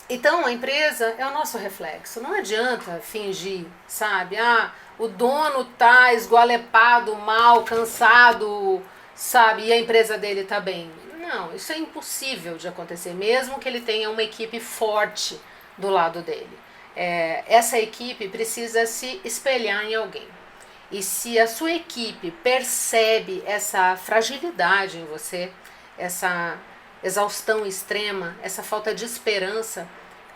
Então a empresa é o nosso reflexo. Não adianta fingir, sabe? Ah, o dono tá esgualepado, mal, cansado, sabe? E a empresa dele tá bem. Não, isso é impossível de acontecer, mesmo que ele tenha uma equipe forte do lado dele. Essa equipe precisa se espelhar em alguém. E se a sua equipe percebe essa fragilidade em você, essa exaustão extrema, essa falta de esperança,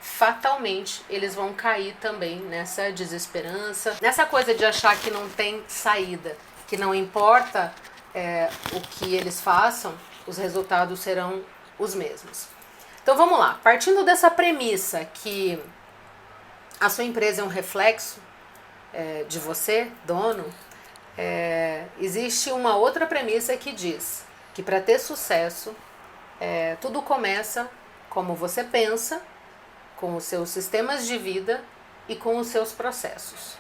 fatalmente eles vão cair também nessa desesperança, nessa coisa de achar que não tem saída, que não importa o que eles façam, os resultados serão os mesmos. Então vamos lá, partindo dessa premissa que a sua empresa é um reflexo de você, dono, existe uma outra premissa que diz que para ter sucesso, tudo começa como você pensa, com os seus sistemas de vida e com os seus processos.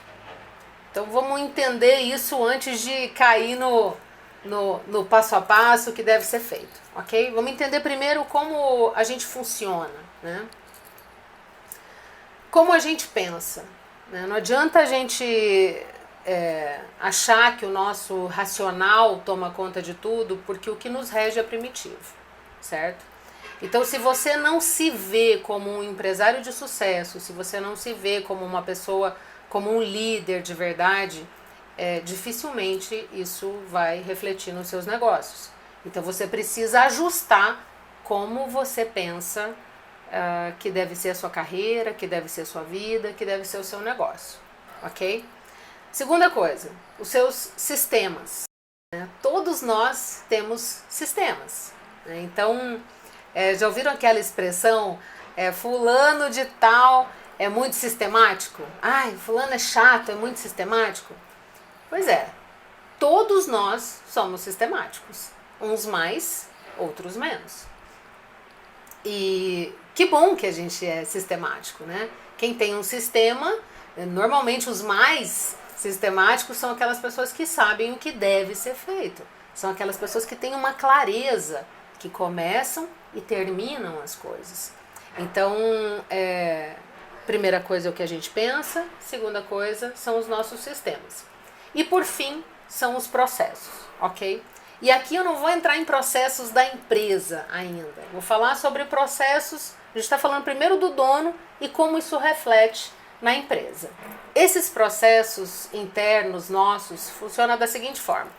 Então vamos entender isso antes de cair no passo a passo que deve ser feito, ok? Vamos entender primeiro como a gente funciona, né? Como a gente pensa, né? Não adianta a gente achar que o nosso racional toma conta de tudo, porque o que nos rege é primitivo, certo? Então, se você não se vê como um empresário de sucesso, se você não se vê como uma pessoa, como um líder de verdade, dificilmente isso vai refletir nos seus negócios. Então, você precisa ajustar como você pensa que deve ser a sua carreira, que deve ser a sua vida, que deve ser o seu negócio, ok? Segunda coisa, os seus sistemas. Né? Todos nós temos sistemas. Né? Então, já ouviram aquela expressão, fulano de tal é muito sistemático? Ai, fulano é chato, é muito sistemático? Pois é, todos nós somos sistemáticos. Uns mais, outros menos. E que bom que a gente é sistemático, né? Quem tem um sistema, normalmente os mais sistemáticos são aquelas pessoas que sabem o que deve ser feito. São aquelas pessoas que têm uma clareza, que começam e terminam as coisas. Então, primeira coisa é o que a gente pensa, segunda coisa são os nossos sistemas. E por fim, são os processos, ok? E aqui eu não vou entrar em processos da empresa ainda. Vou falar sobre processos, a gente está falando primeiro do dono e como isso reflete na empresa. Esses processos internos nossos funcionam da seguinte forma.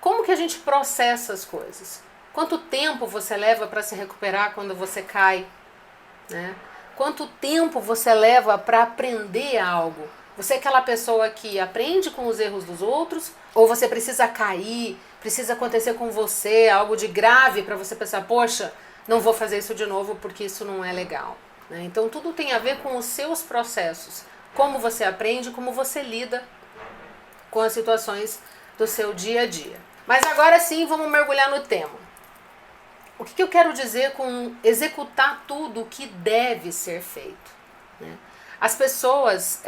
Como que a gente processa as coisas? Quanto tempo você leva para se recuperar quando você cai? Né? Quanto tempo você leva para aprender algo? Você é aquela pessoa que aprende com os erros dos outros? Ou você precisa cair, precisa acontecer com você algo de grave para você pensar, poxa, não vou fazer isso de novo porque isso não é legal. Né? Então tudo tem a ver com os seus processos. Como você aprende, como você lida com as situações do seu dia a dia. Mas agora sim, vamos mergulhar no tema. O que eu quero dizer com executar tudo o que deve ser feito? Né? As pessoas,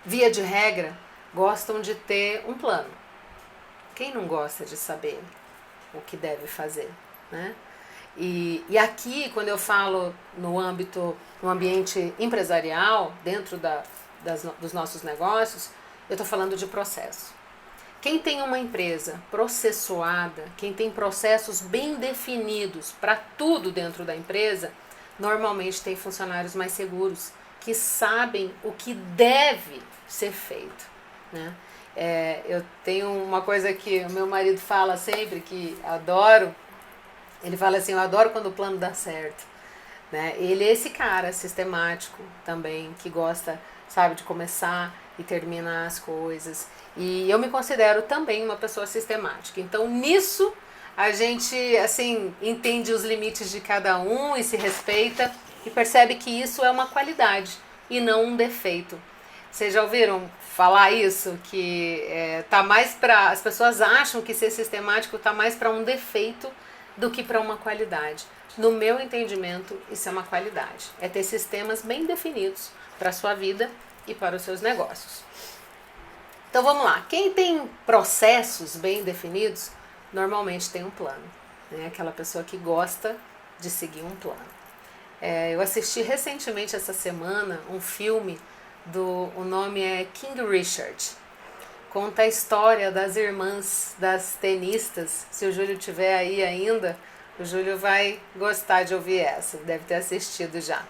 via de regra, gostam de ter um plano. Quem não gosta de saber o que deve fazer? Né? E aqui, quando eu falo no ambiente empresarial, dentro dos nossos negócios, eu estou falando de processo. Quem tem uma empresa processuada, quem tem processos bem definidos para tudo dentro da empresa, normalmente tem funcionários mais seguros, que sabem o que deve ser feito. Né? Eu tenho uma coisa que o meu marido fala sempre, que adoro, ele fala assim, eu adoro quando o plano dá certo. Né? Ele é esse cara sistemático também, que gosta, sabe, de começar e terminar as coisas. E eu me considero também uma pessoa sistemática. Então, nisso, a gente, assim, entende os limites de cada um e se respeita e percebe que isso é uma qualidade e não um defeito. Vocês já ouviram falar isso? Que tá mais para... As pessoas acham que ser sistemático tá mais para um defeito do que para uma qualidade. No meu entendimento, isso é uma qualidade. É ter sistemas bem definidos para a sua vida e para os seus negócios. Então vamos lá. Quem tem processos bem definidos, normalmente tem um plano. Né? Aquela pessoa que gosta de seguir um plano. Eu assisti recentemente essa semana um filme o nome é King Richard. Conta a história das irmãs, das tenistas. Se o Júlio tiver aí ainda, o Júlio vai gostar de ouvir essa, deve ter assistido já.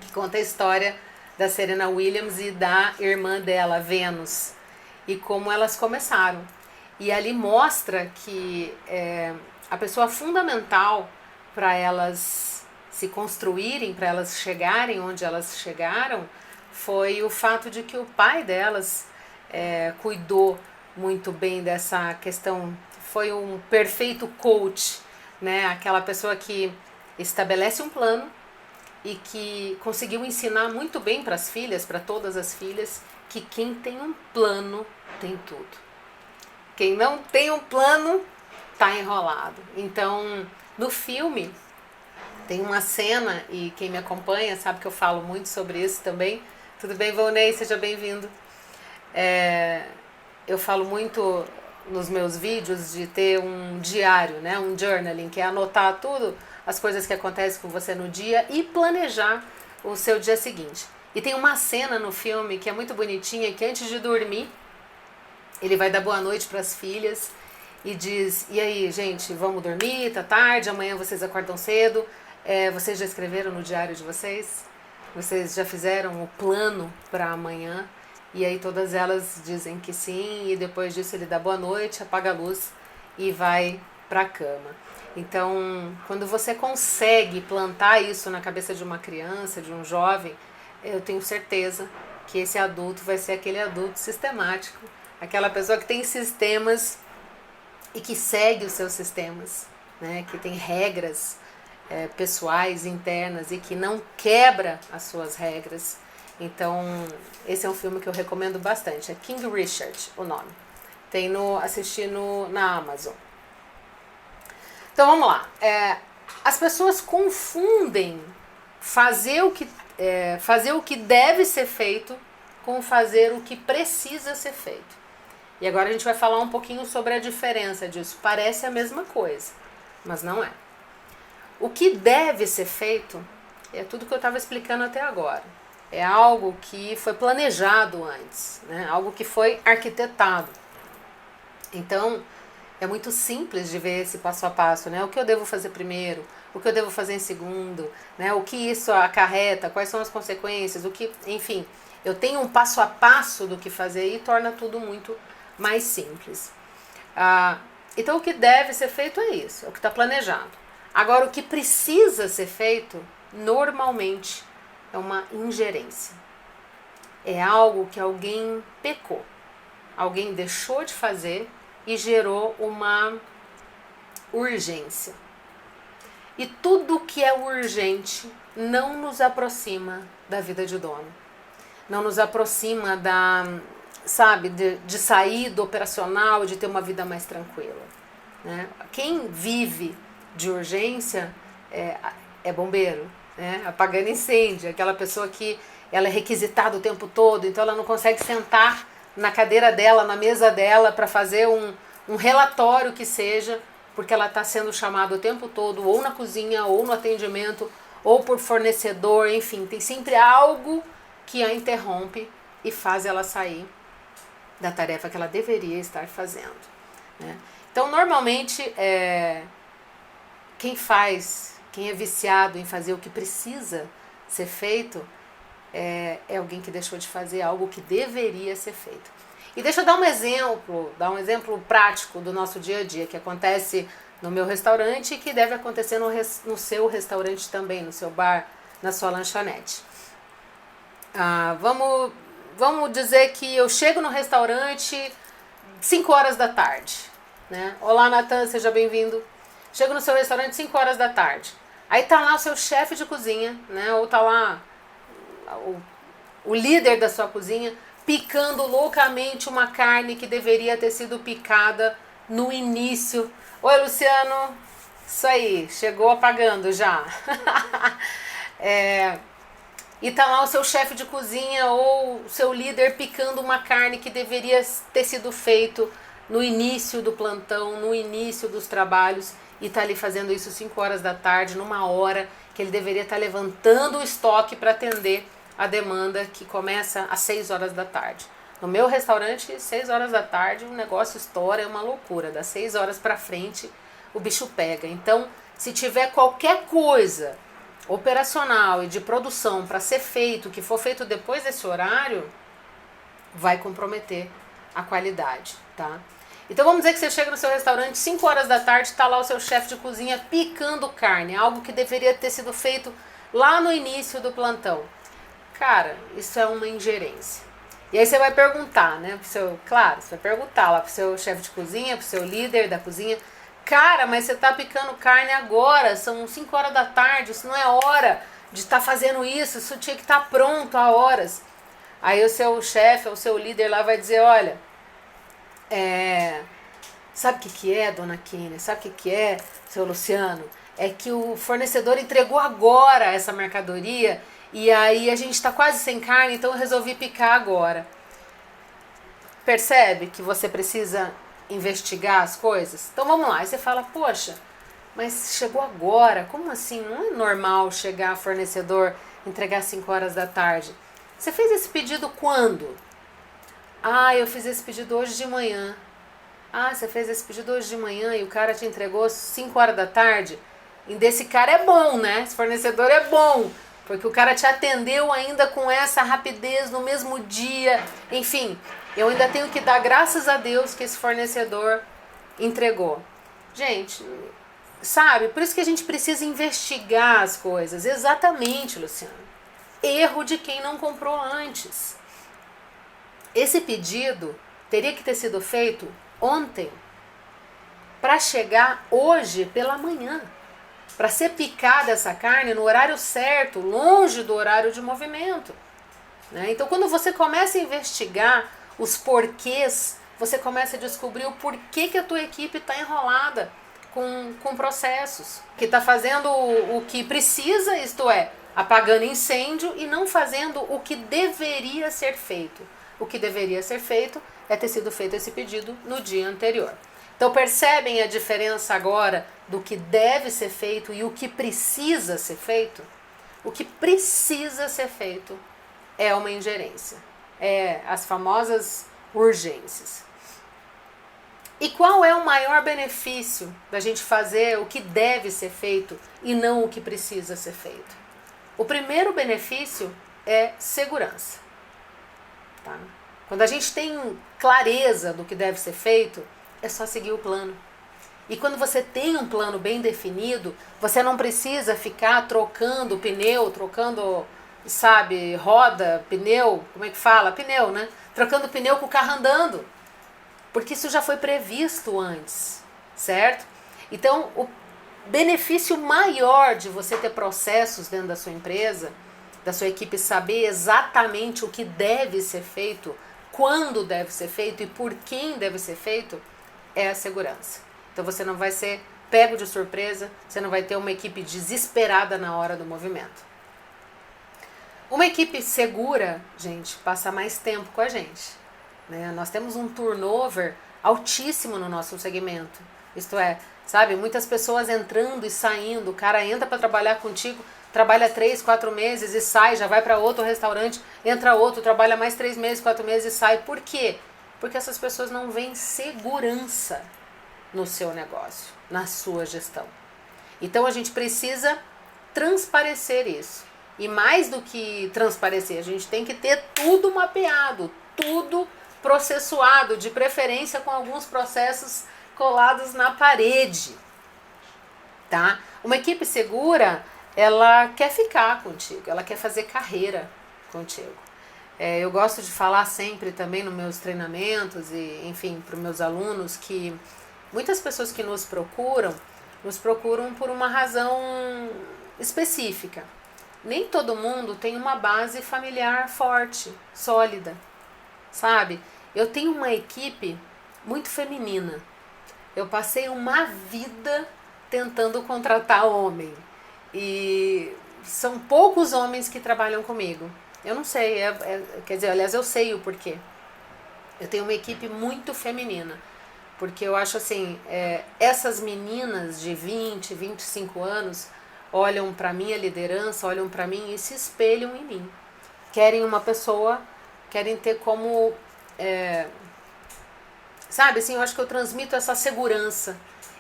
Que conta a história da Serena Williams e da irmã dela, Venus, e como elas começaram. E ali mostra que a pessoa fundamental para elas se construírem, para elas chegarem onde elas chegaram, foi o fato de que o pai delas cuidou muito bem dessa questão, foi um perfeito coach, né? Aquela pessoa que estabelece um plano e que conseguiu ensinar muito bem para as filhas, para todas as filhas, que quem tem um plano tem tudo. Quem não tem um plano tá enrolado. Então, no filme tem uma cena, e quem me acompanha sabe que eu falo muito sobre isso também. Tudo bem, Volney? Seja bem-vindo. Eu falo muito nos meus vídeos de ter um diário, né? Um journaling, que é anotar tudo, as coisas que acontecem com você no dia e planejar o seu dia seguinte. E tem uma cena no filme que é muito bonitinha, que antes de dormir, ele vai dar boa noite para as filhas e diz: e aí, gente, vamos dormir, tá tarde, amanhã vocês acordam cedo. Vocês já escreveram no diário de vocês? Vocês já fizeram o plano para amanhã? E aí todas elas dizem que sim, e depois disso ele dá boa noite, apaga a luz e vai para a cama. Então, quando você consegue plantar isso na cabeça de uma criança, de um jovem, eu tenho certeza que esse adulto vai ser aquele adulto sistemático, aquela pessoa que tem sistemas e que segue os seus sistemas, né? Que tem regras pessoais, internas, e que não quebra as suas regras. Então, esse é um filme que eu recomendo bastante. É King Richard, o nome. Tem assistir na Amazon. Então, vamos lá. As pessoas confundem fazer o que deve ser feito com fazer o que precisa ser feito. E agora a gente vai falar um pouquinho sobre a diferença disso. Parece a mesma coisa, mas não é. O que deve ser feito é tudo que eu estava explicando até agora. É algo que foi planejado antes, né? Algo que foi arquitetado. Então, é muito simples de ver esse passo a passo, né? O que eu devo fazer primeiro, o que eu devo fazer em segundo, né? O que isso acarreta, quais são as consequências, enfim, eu tenho um passo a passo do que fazer e torna tudo muito mais simples. Então, o que deve ser feito é isso, é o que está planejado. Agora, o que precisa ser feito, normalmente, é uma ingerência. É algo que alguém pecou. Alguém deixou de fazer e gerou uma urgência. E tudo que é urgente não nos aproxima da vida de dono. Não nos aproxima de sair do operacional, de ter uma vida mais tranquila, né? Quem vive de urgência é bombeiro, né? Apagando incêndio, aquela pessoa que ela é requisitada o tempo todo, então ela não consegue sentar na cadeira dela, na mesa dela, para fazer um relatório que seja, porque ela está sendo chamada o tempo todo, ou na cozinha, ou no atendimento, ou por fornecedor, enfim, tem sempre algo que a interrompe e faz ela sair da tarefa que ela deveria estar fazendo, né? Então, normalmente, quem é viciado em fazer o que precisa ser feito, é alguém que deixou de fazer algo que deveria ser feito. E deixa eu dar um exemplo prático do nosso dia a dia, que acontece no meu restaurante e que deve acontecer no seu restaurante também, no seu bar, na sua lanchonete. Vamos dizer que eu chego no restaurante 5 horas da tarde, né? Olá, Natan, seja bem-vindo. Chego no seu restaurante 5 horas da tarde. Aí tá lá o seu chefe de cozinha, né? Ou tá lá o líder da sua cozinha picando loucamente uma carne que deveria ter sido picada no início. Oi, Luciano. Isso aí, chegou apagando já. E tá lá o seu chefe de cozinha ou o seu líder picando uma carne que deveria ter sido feito no início do plantão, no início dos trabalhos, e tá ali fazendo isso 5 horas da tarde, numa hora que ele deveria estar levantando o estoque para atender a demanda que começa às 6 horas da tarde. No meu restaurante, 6 horas da tarde, o negócio estoura, é uma loucura. Das 6 horas para frente, o bicho pega. Então, se tiver qualquer coisa operacional e de produção para ser feito, que for feito depois desse horário, vai comprometer a qualidade, tá? Então vamos dizer que você chega no seu restaurante 5 horas da tarde, está lá o seu chefe de cozinha picando carne, algo que deveria ter sido feito lá no início do plantão. Cara, isso é uma ingerência. E aí você vai perguntar, né, claro, você vai perguntar lá pro seu chefe de cozinha, pro seu líder da cozinha, cara, mas você tá picando carne agora, são 5 horas da tarde, isso não é hora de estar fazendo isso tinha que estar pronto há horas. Aí o seu chefe, o seu líder lá vai dizer, olha, sabe o que é, dona Kênia? Sabe o que é, seu Luciano? É que o fornecedor entregou agora essa mercadoria e aí a gente está quase sem carne, então eu resolvi picar agora. Percebe que você precisa investigar as coisas? Então vamos lá, aí você fala, poxa, mas chegou agora, como assim? Não é normal chegar fornecedor, entregar 5 horas da tarde. Você fez esse pedido quando? Ah, eu fiz esse pedido hoje de manhã. Ah, você fez esse pedido hoje de manhã e o cara te entregou 5 horas da tarde? E desse cara é bom, né? Esse fornecedor é bom, porque o cara te atendeu ainda com essa rapidez no mesmo dia. Enfim, eu ainda tenho que dar graças a Deus que esse fornecedor entregou. Gente, sabe? Por isso que a gente precisa investigar as coisas. Exatamente, Luciano. Erro de quem não comprou antes. Esse pedido teria que ter sido feito ontem para chegar hoje pela manhã, para ser picada essa carne no horário certo, longe do horário de movimento, né? Então quando você começa a investigar os porquês, você começa a descobrir o porquê que a tua equipe está enrolada com processos, que está fazendo o que precisa, isto é, apagando incêndio e não fazendo o que deveria ser feito. O que deveria ser feito é ter sido feito esse pedido no dia anterior. Então percebem a diferença agora do que deve ser feito e o que precisa ser feito? O que precisa ser feito é uma ingerência, é as famosas urgências. E qual é o maior benefício da gente fazer o que deve ser feito e não o que precisa ser feito? O primeiro benefício é segurança. Tá? Quando a gente tem clareza do que deve ser feito, é só seguir o plano. E quando você tem um plano bem definido, você não precisa ficar trocando pneu, trocando, sabe, roda, pneu, como é que fala? Pneu, né? Trocando pneu com o carro andando. Porque isso já foi previsto antes, certo? Então, o benefício maior de você ter processos dentro da sua empresa, da sua equipe saber exatamente o que deve ser feito, quando deve ser feito e por quem deve ser feito, é a segurança. Então você não vai ser pego de surpresa, você não vai ter uma equipe desesperada na hora do movimento. Uma equipe segura, gente, passa mais tempo com a gente, né? Nós temos um turnover altíssimo no nosso segmento. Isto é, sabe, muitas pessoas entrando e saindo, o cara entra para trabalhar contigo, trabalha 3, 4 meses e sai, já vai para outro restaurante, entra outro, trabalha mais 3 meses, 4 meses e sai. Por quê? Porque essas pessoas não veem segurança no seu negócio, na sua gestão. Então a gente precisa transparecer isso. E mais do que transparecer, a gente tem que ter tudo mapeado, tudo processuado, de preferência com alguns processos colados na parede. Tá? Uma equipe segura, ela quer ficar contigo, ela quer fazer carreira contigo. Eu gosto de falar sempre também nos meus treinamentos e, enfim, para os meus alunos que muitas pessoas que nos procuram por uma razão específica. Nem todo mundo tem uma base familiar forte, sólida, sabe? Eu tenho uma equipe muito feminina. Eu passei uma vida tentando contratar homem. E são poucos homens que trabalham comigo. Eu não sei, quer dizer, aliás, eu sei o porquê. Eu tenho uma equipe muito feminina. Porque eu acho assim, essas meninas de 20, 25 anos, olham para minha liderança, olham para mim e se espelham em mim. Querem uma pessoa, querem ter como... sabe, assim, eu acho que eu transmito essa segurança.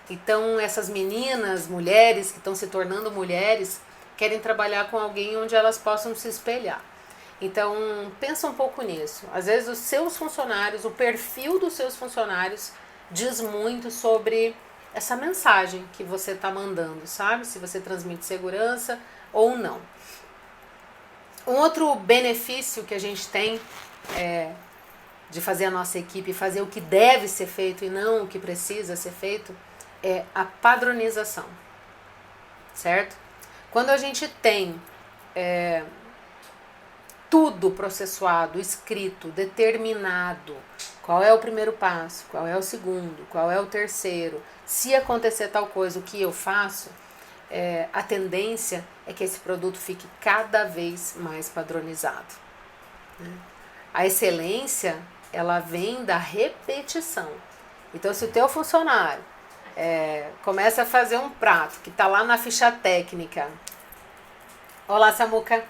Então, essas meninas, mulheres que estão se tornando mulheres, querem trabalhar com alguém onde elas possam se espelhar. Então, pensa um pouco nisso. Às vezes, os seus funcionários, o perfil dos seus funcionários diz muito sobre essa mensagem que você está mandando, sabe? Se você transmite segurança ou não. Um outro benefício que a gente tem de fazer a nossa equipe fazer o que deve ser feito e não o que precisa ser feito é a padronização, certo? Quando a gente tem tudo processuado, escrito, determinado, qual é o primeiro passo, qual é o segundo, qual é o terceiro, se acontecer tal coisa, o que eu faço, a tendência é que esse produto fique cada vez mais padronizado, né? A excelência, ela vem da repetição. Então, se o teu funcionário começa a fazer um prato que está lá na ficha técnica, olá Samuca,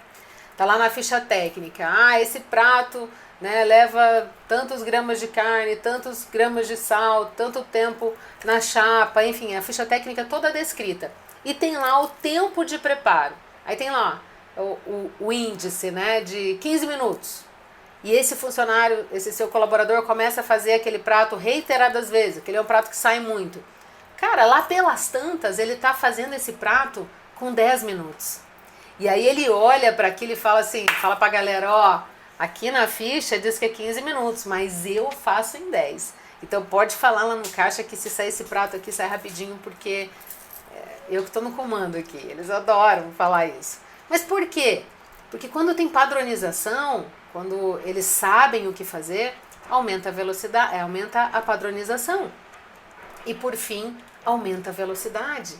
está lá na ficha técnica, esse prato, né, leva tantos gramas de carne, tantos gramas de sal, tanto tempo na chapa, enfim, a ficha técnica toda descrita. E tem lá o tempo de preparo. Aí tem lá o índice, né, de 15 minutos. E esse funcionário, esse seu colaborador começa a fazer aquele prato reiteradas vezes, aquele é um prato que sai muito. Cara, lá pelas tantas, ele está fazendo esse prato com 10 minutos. E aí ele olha para aquilo e fala assim, fala pra galera, aqui na ficha diz que é 15 minutos, mas eu faço em 10. Então pode falar lá no caixa que se sair esse prato aqui, sai rapidinho, porque eu que estou no comando aqui. Eles adoram falar isso. Mas por quê? Porque quando tem padronização, quando eles sabem o que fazer, aumenta a velocidade, aumenta a padronização. E por fim, aumenta a velocidade,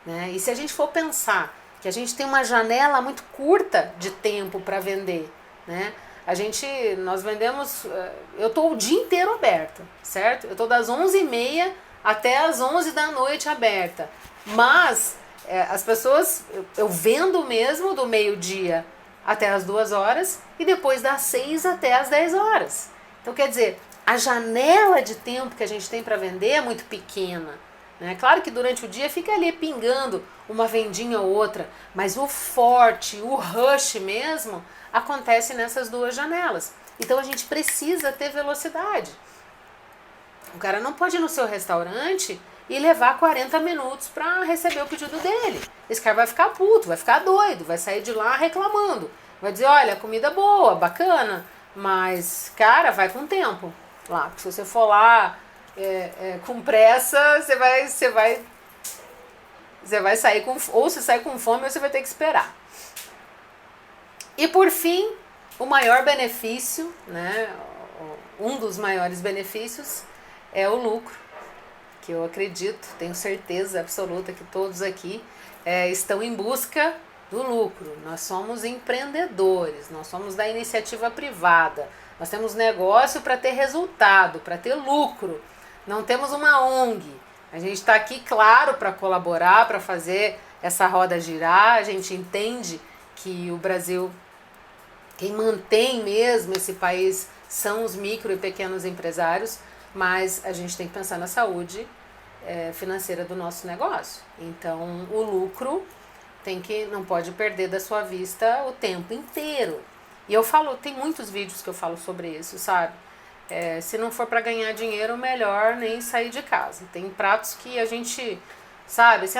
né? E se a gente for pensar que a gente tem uma janela muito curta de tempo para vender, né? Nós vendemos, eu estou o dia inteiro aberta, certo? Eu estou das 11h30 até as 11 da noite aberta. Mas as pessoas, eu vendo mesmo do meio-dia até as 2h e depois das 6 até as 10h. Então, quer dizer, a janela de tempo que a gente tem para vender é muito pequena, né? Claro que durante o dia fica ali pingando uma vendinha ou outra, mas o forte, o rush mesmo, acontece nessas duas janelas. Então a gente precisa ter velocidade. O cara não pode ir no seu restaurante e levar 40 minutos para receber o pedido dele. Esse cara vai ficar puto, vai ficar doido, vai sair de lá reclamando. Vai dizer, olha, comida boa, bacana, mas, cara, vai com tempo lá. Se você for lá com pressa, você vai sair com... Ou você sai com fome ou você vai ter que esperar. E por fim, o maior benefício, né, um dos maiores benefícios é o lucro, que eu acredito, tenho certeza absoluta que todos aqui estão em busca do lucro. Nós somos empreendedores, nós somos da iniciativa privada, nós temos negócio para ter resultado, para ter lucro, não temos uma ONG. A gente está aqui, claro, para colaborar, para fazer essa roda girar. A gente entende que o Brasil, quem mantém mesmo esse país são os micro e pequenos empresários, mas a gente tem que pensar na saúde financeira do nosso negócio. Então, o lucro não pode perder da sua vista o tempo inteiro. E eu falo, tem muitos vídeos que eu falo sobre isso, sabe? Se não for para ganhar dinheiro, melhor nem sair de casa. Tem pratos que a gente, sabe, assim,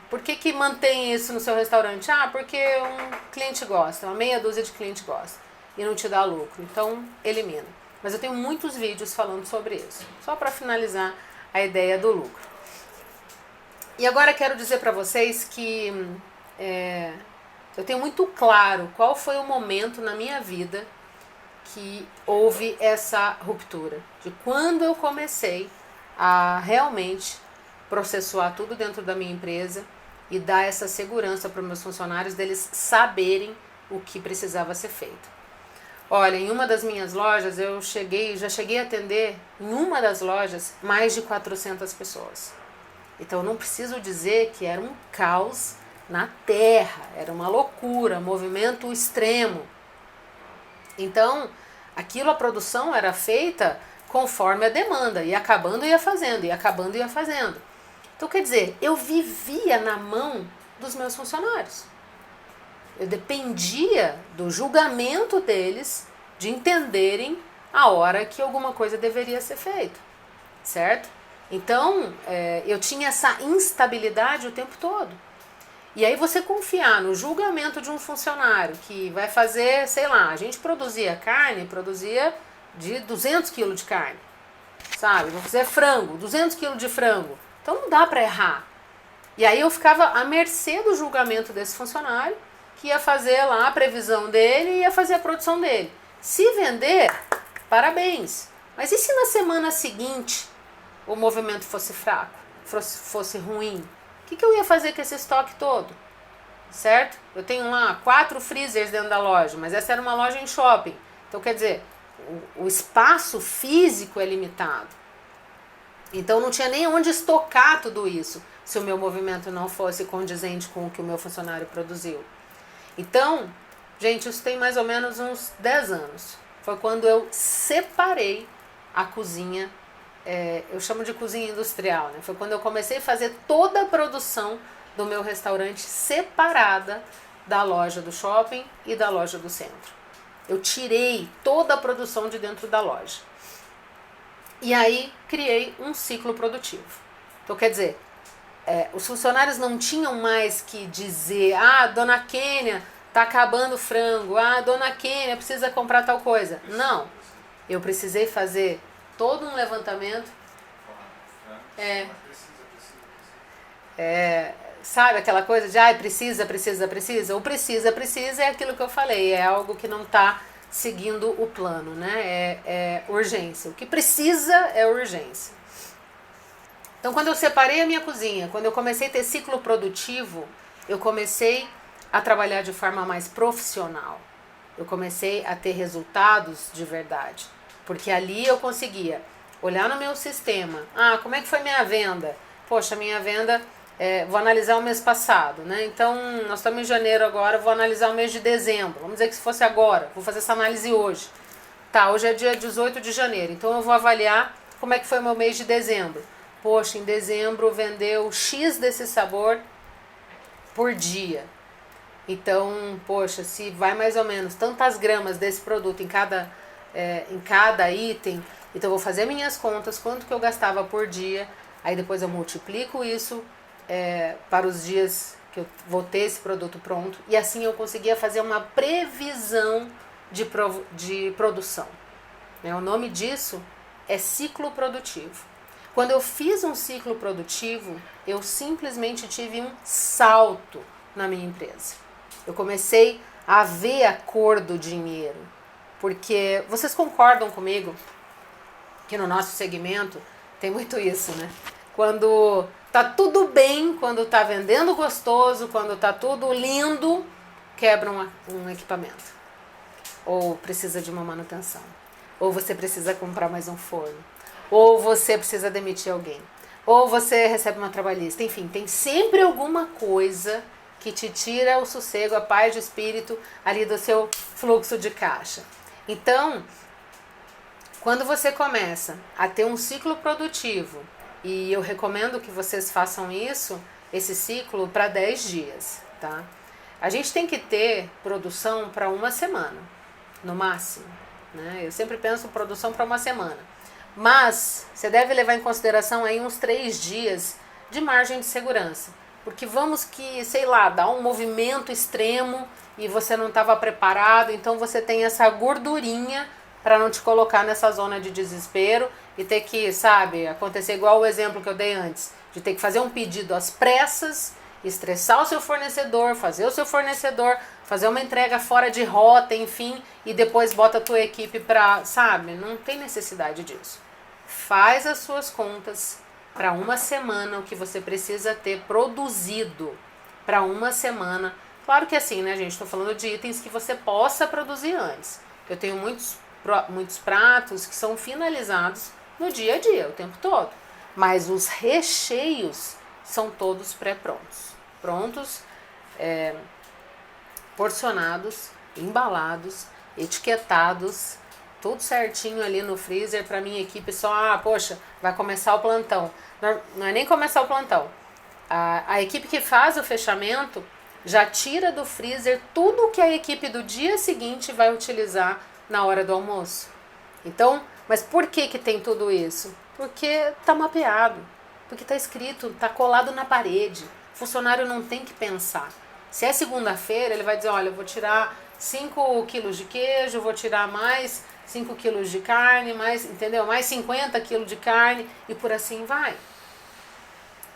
por que mantém isso no seu restaurante? Porque um cliente gosta, uma meia dúzia de clientes gosta e não te dá lucro. Então, elimina. Mas eu tenho muitos vídeos falando sobre isso. Só para finalizar a ideia do lucro. E agora quero dizer para vocês que eu tenho muito claro qual foi o momento na minha vida que houve essa ruptura. De quando eu comecei a realmente processuar tudo dentro da minha empresa e dar essa segurança para os meus funcionários deles saberem o que precisava ser feito. Olha, em uma das minhas lojas, já cheguei a atender, em uma das lojas, mais de 400 pessoas. Então, eu não preciso dizer que era um caos na terra, era uma loucura, movimento extremo. Então, a produção era feita conforme a demanda, ia acabando e ia fazendo, ia acabando e ia fazendo. Então, quer dizer, eu vivia na mão dos meus funcionários. Eu dependia do julgamento deles, de entenderem a hora que alguma coisa deveria ser feita, certo? Então, eu tinha essa instabilidade o tempo todo. E aí você confiar no julgamento de um funcionário que vai fazer, sei lá, a gente produzia de 200 quilos de carne, sabe? Vou fazer frango, 200 quilos de frango. Então não dá para errar. E aí eu ficava à mercê do julgamento desse funcionário, que ia fazer lá a previsão dele e ia fazer a produção dele. Se vender, parabéns. Mas e se na semana seguinte o movimento fosse fraco, fosse ruim? O que eu ia fazer com esse estoque todo? Certo? Eu tenho lá 4 freezers dentro da loja, mas essa era uma loja em shopping. Então, quer dizer, o espaço físico é limitado. Então, não tinha nem onde estocar tudo isso, se o meu movimento não fosse condizente com o que o meu funcionário produziu. Então, gente, isso tem mais ou menos uns 10 anos. Foi quando eu separei a cozinha, eu chamo de cozinha industrial, né? Foi quando eu comecei a fazer toda a produção do meu restaurante separada da loja do shopping e da loja do centro. Eu tirei toda a produção de dentro da loja. E aí criei um ciclo produtivo. Então, quer dizer, os funcionários não tinham mais que dizer: ah, dona Kênia, tá acabando o frango, ah, dona Kênia precisa comprar tal coisa. Não, eu precisei fazer todo um levantamento. Sabe aquela coisa de precisa. O precisa é aquilo que eu falei, é algo que não está seguindo o plano, né? É urgência. O que precisa é urgência. Então, quando eu separei a minha cozinha, quando eu comecei a ter ciclo produtivo, eu comecei a trabalhar de forma mais profissional. Eu comecei a ter resultados de verdade. Porque ali eu conseguia olhar no meu sistema. Ah, como é que foi minha venda? Poxa, minha venda, vou analisar o mês passado, né? Então, nós estamos em janeiro agora, vou analisar o mês de dezembro. Vamos dizer que se fosse agora, vou fazer essa análise hoje. Tá, hoje é dia 18 de janeiro, então eu vou avaliar como é que foi o meu mês de dezembro. Poxa, em dezembro vendeu X desse sabor por dia. Então, poxa, se vai mais ou menos tantas gramas desse produto em cada item, então eu vou fazer minhas contas, quanto que eu gastava por dia, aí depois eu multiplico isso para os dias que eu vou ter esse produto pronto, e assim eu conseguia fazer uma previsão de produção. O nome disso é ciclo produtivo. Quando eu fiz um ciclo produtivo, eu simplesmente tive um salto na minha empresa. Eu comecei a ver a cor do dinheiro, porque vocês concordam comigo que no nosso segmento tem muito isso, né? Quando tá tudo bem, quando tá vendendo gostoso, quando tá tudo lindo, quebra um equipamento. Ou precisa de uma manutenção. Ou você precisa comprar mais um forno. Ou você precisa demitir alguém. Ou você recebe uma trabalhista. Enfim, tem sempre alguma coisa que te tira o sossego, a paz de espírito ali do seu fluxo de caixa. Então, quando você começa a ter um ciclo produtivo, e eu recomendo que vocês façam esse ciclo para 10 dias, tá? A gente tem que ter produção para uma semana, no máximo, né? Eu sempre penso produção para uma semana. Mas você deve levar em consideração aí uns 3 dias de margem de segurança. Porque vamos que, sei lá, dá um movimento extremo e você não estava preparado, então você tem essa gordurinha para não te colocar nessa zona de desespero e ter que, sabe, acontecer igual o exemplo que eu dei antes, de ter que fazer um pedido às pressas, estressar o seu fornecedor, fazer o seu fornecedor, fazer uma entrega fora de rota, enfim, e depois bota a tua equipe para, sabe, não tem necessidade disso. Faz as suas contas para uma semana, o que você precisa ter produzido para uma semana. Claro que assim, né, gente, estou falando de itens que você possa produzir antes. Eu tenho muitos pratos que são finalizados no dia a dia, o tempo todo. Mas os recheios são todos pré-prontos. Prontos porcionados, embalados, etiquetados, tudo certinho ali no freezer para minha equipe só, poxa, vai começar o plantão. Não é nem começar o plantão. A equipe que faz o fechamento já tira do freezer tudo que a equipe do dia seguinte vai utilizar na hora do almoço. Então, mas por que tem tudo isso? Porque tá mapeado, porque tá escrito, tá colado na parede. O funcionário não tem que pensar. Se é segunda-feira, ele vai dizer, olha, eu vou tirar 5 quilos de queijo, vou tirar mais 5 quilos de carne, mais, entendeu? Mais 50 quilos de carne e por assim vai.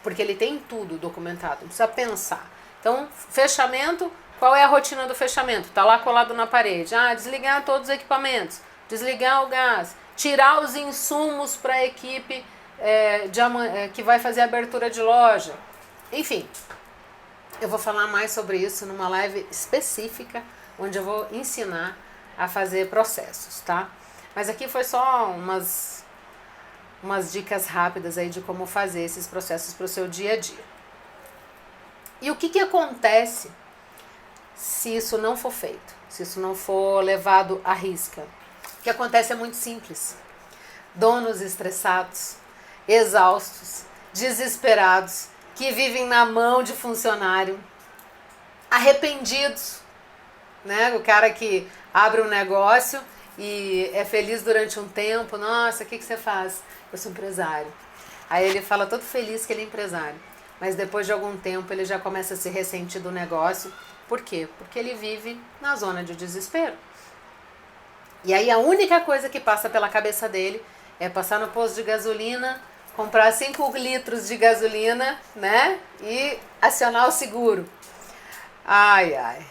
Porque ele tem tudo documentado, não precisa pensar. Então, fechamento, qual é a rotina do fechamento? Tá lá colado na parede. Desligar todos os equipamentos, desligar o gás, tirar os insumos para a equipe que vai fazer a abertura de loja. Enfim, eu vou falar mais sobre isso numa live específica, onde eu vou ensinar a fazer processos, tá? Mas aqui foi só umas dicas rápidas aí de como fazer esses processos para o seu dia a dia. E o que acontece se isso não for feito? Se isso não for levado à risca? O que acontece é muito simples. Donos estressados, exaustos, desesperados, que vivem na mão de funcionário, arrependidos, né? O cara que abre um negócio e é feliz durante um tempo. Nossa, o que você faz? Eu sou empresário. Aí ele fala todo feliz que ele é empresário. Mas depois de algum tempo ele já começa a se ressentir do negócio. Por quê? Porque ele vive na zona de desespero. E aí a única coisa que passa pela cabeça dele é passar no posto de gasolina, comprar 5 litros de gasolina, né? E acionar o seguro. Ai, ai.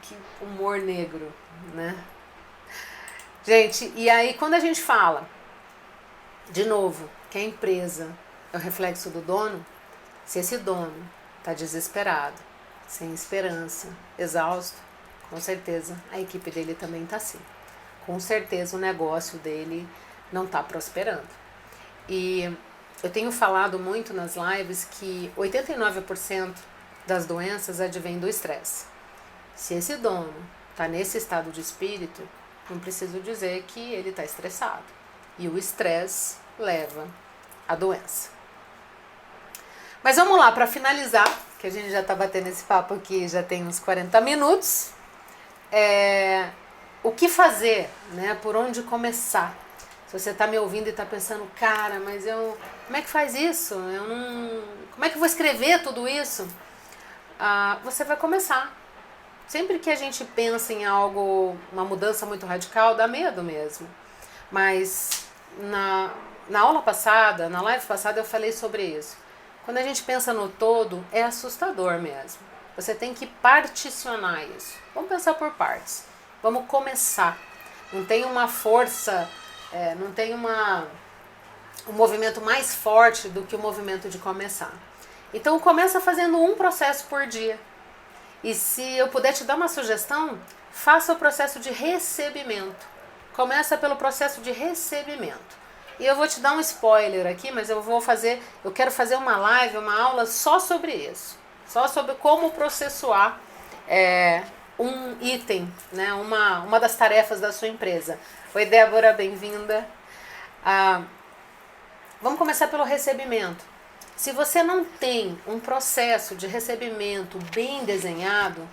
Que humor negro, né? Gente, e aí quando a gente fala, de novo, que a empresa é o reflexo do dono, se esse dono está desesperado, sem esperança, exausto, com certeza a equipe dele também está assim. Com certeza o negócio dele não está prosperando. E eu tenho falado muito nas lives que 89% das doenças advêm do estresse. Se esse dono está nesse estado de espírito, não preciso dizer que ele está estressado. E o estresse leva à doença. Mas vamos lá, para finalizar, que a gente já está batendo esse papo aqui, já tem uns 40 minutos. O que fazer, né? Por onde começar? Se você está me ouvindo e está pensando, cara, mas como é que faz isso? Como é que eu vou escrever tudo isso? Você vai começar. Sempre que a gente pensa em algo, uma mudança muito radical, dá medo mesmo. Mas na aula passada, na live passada, eu falei sobre isso. Quando a gente pensa no todo, é assustador mesmo. Você tem que particionar isso. Vamos pensar por partes. Vamos começar. Não tem uma força, não tem um movimento mais forte do que o movimento de começar. Então começa fazendo um processo por dia. E se eu puder te dar uma sugestão, faça o processo de recebimento. Começa pelo processo de recebimento. E eu vou te dar um spoiler aqui, mas eu quero fazer uma live, uma aula só sobre isso. Só sobre como processuar um item, né? Uma das tarefas da sua empresa. Oi, Débora, bem-vinda. Vamos começar pelo recebimento. Se você não tem um processo de recebimento bem desenhado,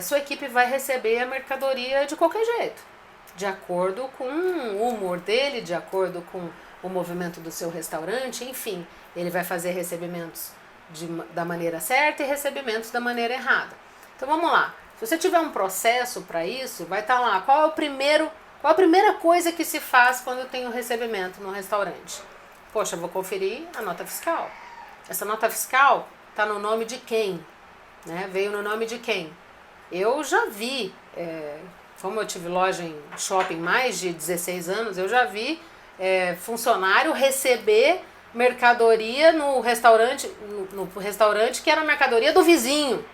sua equipe vai receber a mercadoria de qualquer jeito, de acordo com o humor dele, de acordo com o movimento do seu restaurante, enfim, ele vai fazer recebimentos da maneira certa e recebimentos da maneira errada. Então vamos lá, se você tiver um processo para isso, vai estar lá, qual a primeira coisa que se faz quando tem um recebimento no restaurante? Poxa, vou conferir a nota fiscal. Essa nota fiscal está no nome de quem? Né? Veio no nome de quem? Eu já vi, como eu tive loja em shopping mais de 16 anos, eu já vi funcionário receber mercadoria no restaurante que era a mercadoria do vizinho.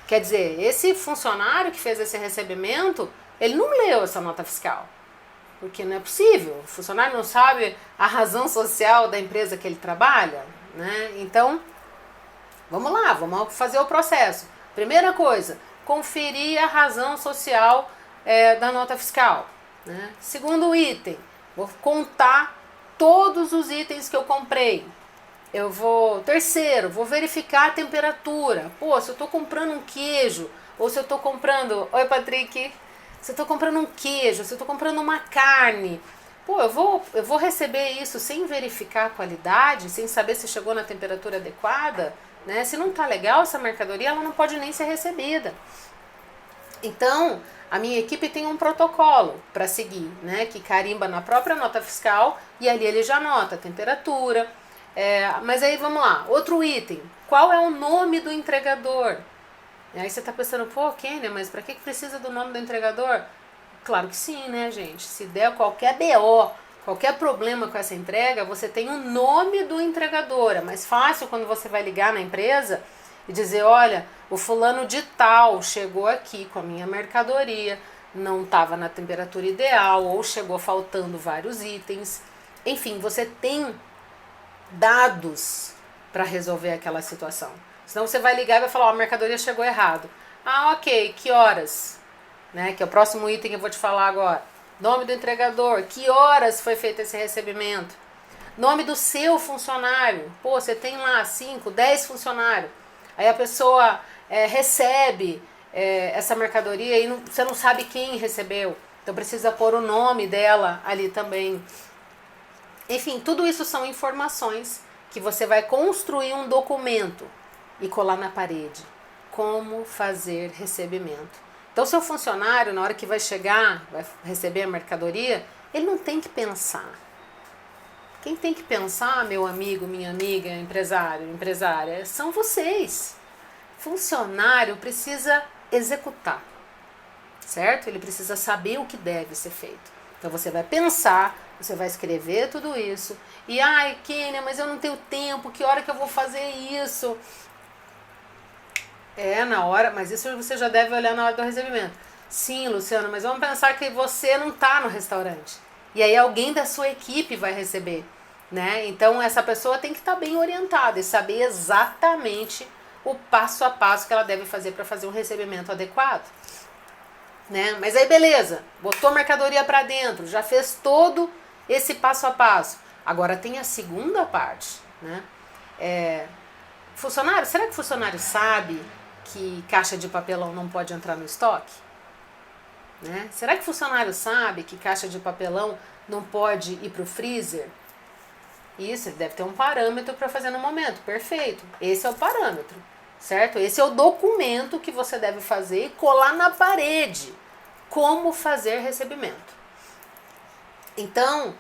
Quer dizer, esse funcionário que fez esse recebimento, ele não leu essa nota fiscal. Porque não é possível, o funcionário não sabe a razão social da empresa que ele trabalha, né? Então, Vamos lá, vamos fazer o processo. Primeira coisa, conferir a razão social da nota fiscal. Né? Segundo item, vou contar todos os itens que eu comprei. Terceiro, vou verificar a temperatura. Pô, se eu estou comprando um queijo, ou se eu estou comprando... Oi, Patrick. Se eu estou comprando um queijo, se eu estou comprando uma carne... Pô, eu vou receber isso sem verificar a qualidade, sem saber se chegou na temperatura adequada, né? Se não está legal essa mercadoria, ela não pode nem ser recebida. Então, a minha equipe tem um protocolo para seguir, né? Que carimba na própria nota fiscal e ali ele já anota a temperatura. Mas aí vamos lá, outro item. Qual é o nome do entregador? E aí você está pensando, pô, Kênia, mas para que precisa do nome do entregador? Claro que sim, né, gente? Se der qualquer BO, qualquer problema com essa entrega, você tem o nome do entregador. É mais fácil quando você vai ligar na empresa e dizer, olha, o fulano de tal chegou aqui com a minha mercadoria, não estava na temperatura ideal ou chegou faltando vários itens. Enfim, você tem dados para resolver aquela situação. Senão você vai ligar e vai falar, a mercadoria chegou errado. Ah, ok, que horas? Né, que é o próximo item que eu vou te falar agora. Nome do entregador, que horas foi feito esse recebimento? Nome do seu funcionário. Pô, você tem lá 5, 10 funcionários. Aí a pessoa recebe essa mercadoria e você não sabe quem recebeu. Então precisa pôr o nome dela ali também. Enfim, tudo isso são informações que você vai construir um documento e colar na parede. Como fazer recebimento. Então, seu funcionário, na hora que vai chegar, vai receber a mercadoria, ele não tem que pensar. Quem tem que pensar, meu amigo, minha amiga, empresário, empresária, são vocês. Funcionário precisa executar, certo? Ele precisa saber o que deve ser feito. Então, você vai pensar, você vai escrever tudo isso. E, ai, Kênia, mas eu não tenho tempo, que hora que eu vou fazer isso? Na hora, mas isso você já deve olhar na hora do recebimento. Sim, Luciano, mas vamos pensar que você não está no restaurante. E aí alguém da sua equipe vai receber, né? Então essa pessoa tem que estar bem orientada e saber exatamente o passo a passo que ela deve fazer para fazer um recebimento adequado. Né? Mas aí beleza, botou a mercadoria para dentro, já fez todo esse passo a passo. Agora tem a segunda parte, né? Funcionário, será que o funcionário sabe que caixa de papelão não pode entrar no estoque? Né? Será que o funcionário sabe que caixa de papelão não pode ir para o freezer? Isso, ele deve ter um parâmetro para fazer no momento. Perfeito, esse é o parâmetro, certo? Esse é o documento que você deve fazer e colar na parede. Como fazer recebimento. Então,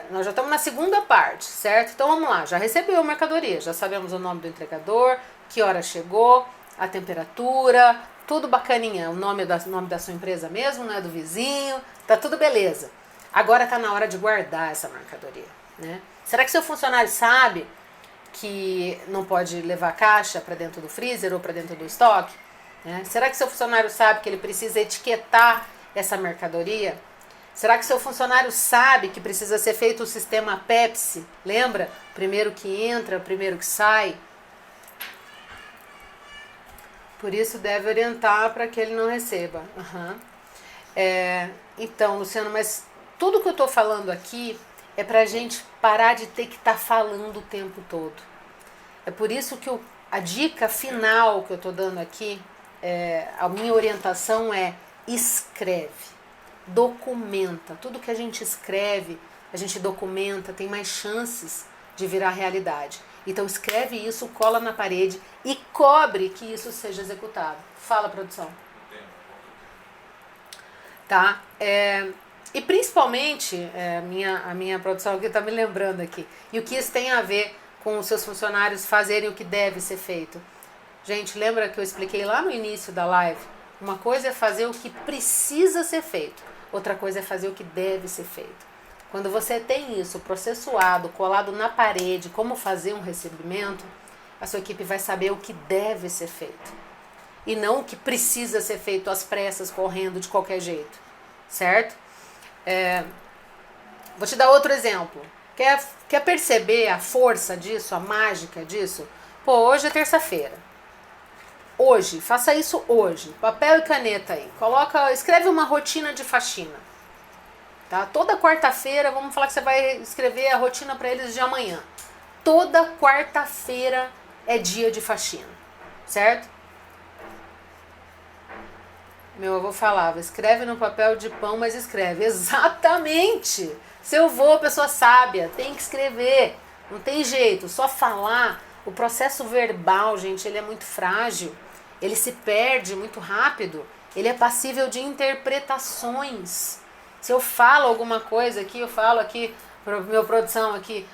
nós já estamos na segunda parte, certo? Então vamos lá, já recebeu a mercadoria, já sabemos o nome do entregador, que hora chegou, a temperatura, tudo bacaninha, o nome da sua empresa mesmo, não é do vizinho, tá tudo beleza. Agora tá na hora de guardar essa mercadoria, né? Será que seu funcionário sabe que não pode levar caixa para dentro do freezer ou para dentro do estoque? Né? Será que seu funcionário sabe que ele precisa etiquetar essa mercadoria? Será que seu funcionário sabe que precisa ser feito o sistema Pepsi? Lembra? Primeiro que entra, primeiro que sai. Por isso deve orientar para que ele não receba. Então, Luciano, mas tudo que eu estou falando aqui é para a gente parar de ter que estar falando o tempo todo. É por isso que a dica final que eu estou dando aqui, a minha orientação é escreve. Documenta. Tudo que a gente escreve, a gente documenta, tem mais chances de virar realidade. Então escreve isso, cola na parede e cobre que isso seja executado. Fala, produção. Tá? E principalmente, a minha produção aqui está me lembrando aqui, e o que isso tem a ver com os seus funcionários fazerem o que deve ser feito. Gente, lembra que eu expliquei lá no início da live? Uma coisa é fazer o que precisa ser feito, outra coisa é fazer o que deve ser feito. Quando você tem isso processuado, colado na parede, como fazer um recebimento, a sua equipe vai saber o que deve ser feito. E não o que precisa ser feito às pressas, correndo de qualquer jeito. Certo? Vou te dar outro exemplo. Quer perceber a força disso, a mágica disso? Pô, hoje é terça-feira. Hoje, faça isso hoje. Papel e caneta aí. Escreve uma rotina de faxina. Tá? Toda quarta-feira, vamos falar que você vai escrever a rotina para eles de amanhã. Toda quarta-feira é dia de faxina, certo? Meu avô falava, escreve no papel de pão, mas escreve. Exatamente! Seu avô, pessoa sábia, tem que escrever. Não tem jeito, só falar. O processo verbal, gente, ele é muito frágil. Ele se perde muito rápido. Ele é passível de interpretações. Se eu falo alguma coisa aqui, eu falo aqui, para meu produção aqui,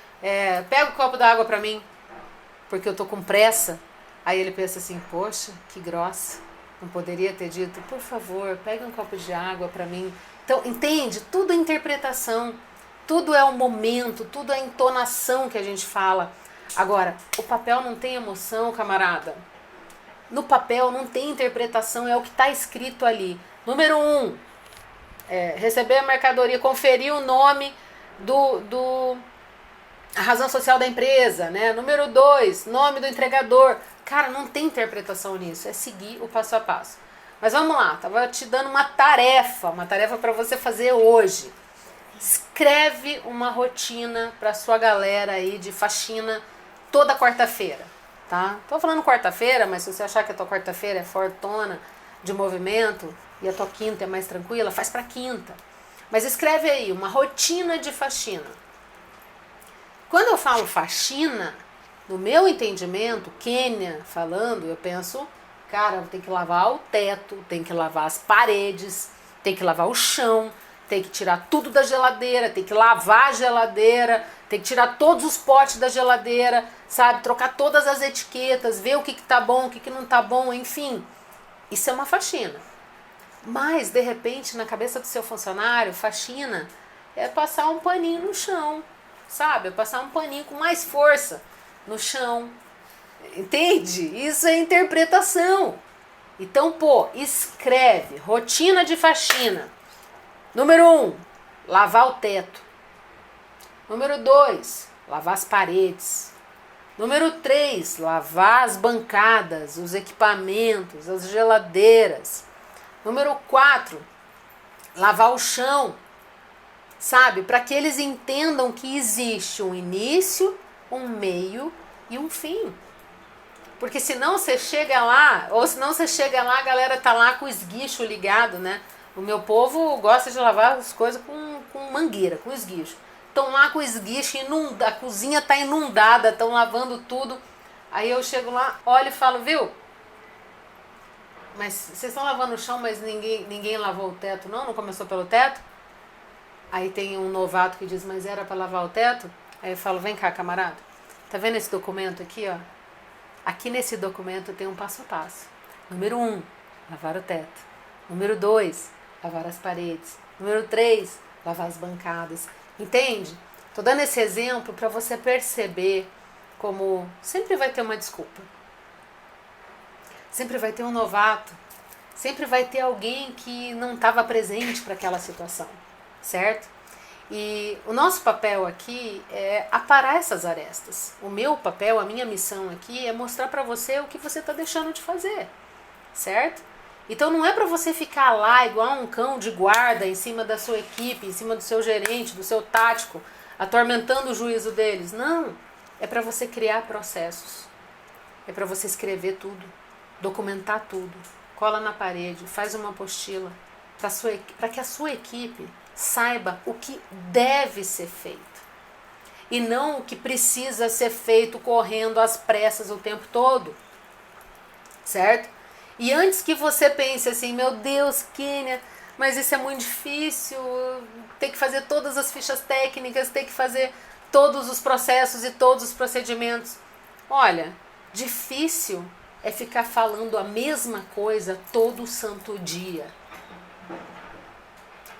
pega o copo d'água para mim, porque eu tô com pressa. Aí ele pensa assim, poxa, que grossa. Não poderia ter dito, por favor, pega um copo de água para mim. Então, entende? Tudo é interpretação, tudo é o momento, tudo é a entonação que a gente fala. Agora, o papel não tem emoção, camarada. No papel não tem interpretação, é o que está escrito ali. Número 1, receber a mercadoria, conferir o nome a razão social da empresa, né? Número 2, nome do entregador. Cara, não tem interpretação nisso, é seguir o passo a passo. Mas vamos lá, tava te dando uma tarefa para você fazer hoje. Escreve uma rotina para sua galera aí de faxina toda quarta-feira, tá? Tô falando quarta-feira, mas se você achar que a tua quarta-feira é fortona de movimento e a tua quinta é mais tranquila, faz para quinta. Mas escreve aí uma rotina de faxina. Quando eu falo faxina, no meu entendimento, Kênia falando, eu penso, cara, tem que lavar o teto, tem que lavar as paredes, tem que lavar o chão, tem que tirar tudo da geladeira, tem que lavar a geladeira, tem que tirar todos os potes da geladeira, sabe? Trocar todas as etiquetas, ver o que tá bom, o que não tá bom, enfim. Isso é uma faxina. Mas, de repente, na cabeça do seu funcionário, faxina é passar um paninho no chão, sabe? É passar um paninho com mais força no chão. Entende? Isso é interpretação. Então, escreve rotina de faxina. Número 1, lavar o teto. Número 2, lavar as paredes. Número 3, lavar as bancadas, os equipamentos, as geladeiras. Número 4, lavar o chão. Sabe? Para que eles entendam que existe um início, um meio e um fim. Porque senão você chega lá, a galera tá lá com o esguicho ligado, né? O meu povo gosta de lavar as coisas com mangueira, com esguicho. Estão lá com o esguicho, a cozinha tá inundada, estão lavando tudo. Aí eu chego lá, olho e falo, viu? Mas vocês estão lavando o chão, mas ninguém lavou o teto, não? Não começou pelo teto? Aí tem um novato que diz, mas era para lavar o teto? Aí eu falo, vem cá, camarada. Tá vendo esse documento aqui, ó? Aqui nesse documento tem um passo a passo. Número 1, lavar o teto. Número 2, lavar as paredes. Número 3, lavar as bancadas. Entende? Tô dando esse exemplo para você perceber como sempre vai ter uma desculpa. Sempre vai ter um novato. Sempre vai ter alguém que não estava presente para aquela situação. Certo? E o nosso papel aqui é aparar essas arestas. O meu papel, a minha missão aqui é mostrar para você o que você está deixando de fazer, certo? Então não é para você ficar lá igual um cão de guarda em cima da sua equipe, em cima do seu gerente, do seu tático, atormentando o juízo deles. Não, é para você criar processos. É para você escrever tudo, documentar tudo, cola na parede, faz uma apostila para que a sua equipe saiba o que deve ser feito e não o que precisa ser feito correndo às pressas o tempo todo, certo? E antes que você pense assim, meu Deus, Kênia, mas isso é muito difícil, tem que fazer todas as fichas técnicas, tem que fazer todos os processos e todos os procedimentos. Olha, difícil é ficar falando a mesma coisa todo santo dia.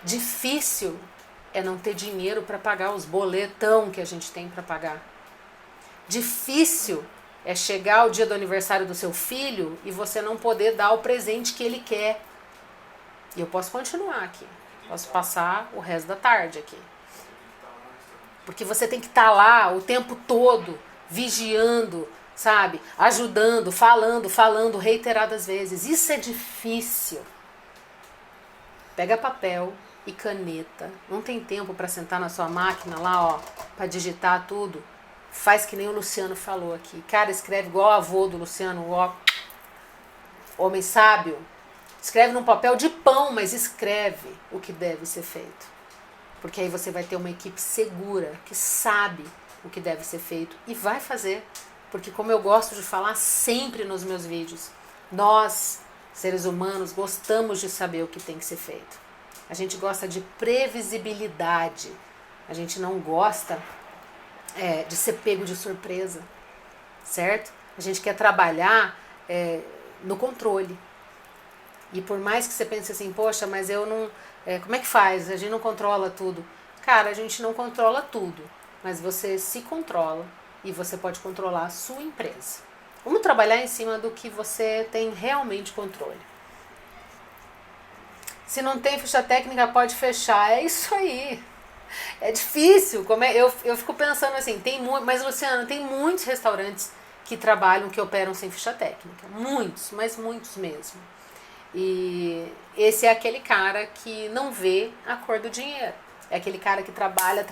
Difícil é não ter dinheiro para pagar os boletão que a gente tem para pagar. Difícil é chegar o dia do aniversário do seu filho e você não poder dar o presente que ele quer. E eu posso continuar aqui. Posso passar o resto da tarde aqui. Porque você tem que estar lá o tempo todo, vigiando, sabe? Ajudando, falando reiteradas vezes. Isso é difícil. Pega papel e caneta. Não tem tempo para sentar na sua máquina lá, ó, para digitar tudo. Faz que nem o Luciano falou aqui. Cara, escreve igual o avô do Luciano, ó, homem sábio. Escreve num papel de pão, mas escreve o que deve ser feito. Porque aí você vai ter uma equipe segura, que sabe o que deve ser feito e vai fazer. Porque como eu gosto de falar sempre nos meus vídeos, nós, seres humanos, gostamos de saber o que tem que ser feito. A gente gosta de previsibilidade. A gente não gosta de ser pego de surpresa, certo? A gente quer trabalhar no controle. E por mais que você pense assim, poxa, mas eu não... como é que faz? A gente não controla tudo. Cara, a gente não controla tudo, mas você se controla e você pode controlar a sua empresa. Vamos trabalhar em cima do que você tem realmente controle. Se não tem ficha técnica, pode fechar. É isso aí. É difícil. Eu fico pensando assim, mas Luciano, tem muitos restaurantes que trabalham, que operam sem ficha técnica. Muitos, mas muitos mesmo. E esse é aquele cara que não vê a cor do dinheiro. É aquele cara que trabalha,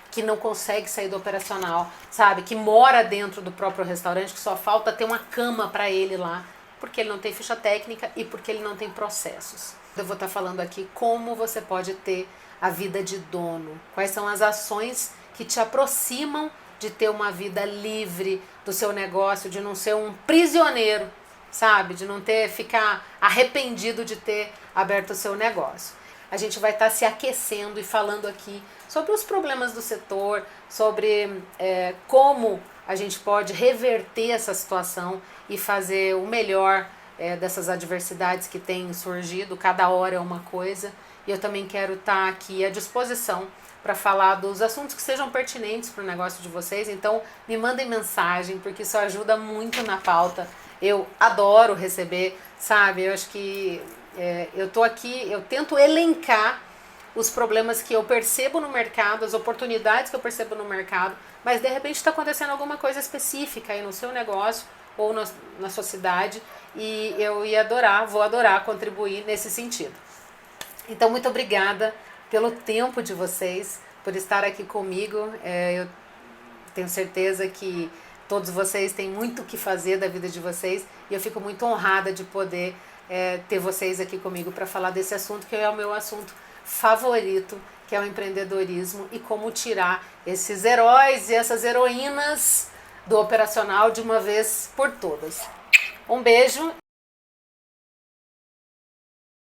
que não consegue sair do operacional, sabe? Que mora dentro do próprio restaurante, que só falta ter uma cama para ele lá, porque ele não tem ficha técnica e porque ele não tem processos. Eu vou estar falando aqui como você pode ter a vida de dono. Quais são as ações que te aproximam de ter uma vida livre do seu negócio, de não ser um prisioneiro, sabe? De não ficar arrependido de ter aberto o seu negócio. A gente vai estar se aquecendo e falando aqui sobre os problemas do setor, sobre como a gente pode reverter essa situação e fazer o melhor dessas adversidades que têm surgido. Cada hora é uma coisa. E eu também quero estar aqui à disposição para falar dos assuntos que sejam pertinentes para o negócio de vocês. Então, me mandem mensagem, porque isso ajuda muito na pauta. Eu adoro receber, sabe? Eu acho que eu tô aqui, eu tento elencar os problemas que eu percebo no mercado, as oportunidades que eu percebo no mercado, mas de repente está acontecendo alguma coisa específica aí no seu negócio ou na sua cidade e eu vou adorar contribuir nesse sentido. Então, muito obrigada pelo tempo de vocês, por estar aqui comigo. Eu tenho certeza que todos vocês têm muito o que fazer da vida de vocês e eu fico muito honrada de poder ter vocês aqui comigo para falar desse assunto que é o meu assunto favorito, que é o empreendedorismo e como tirar esses heróis e essas heroínas do operacional de uma vez por todas. Um beijo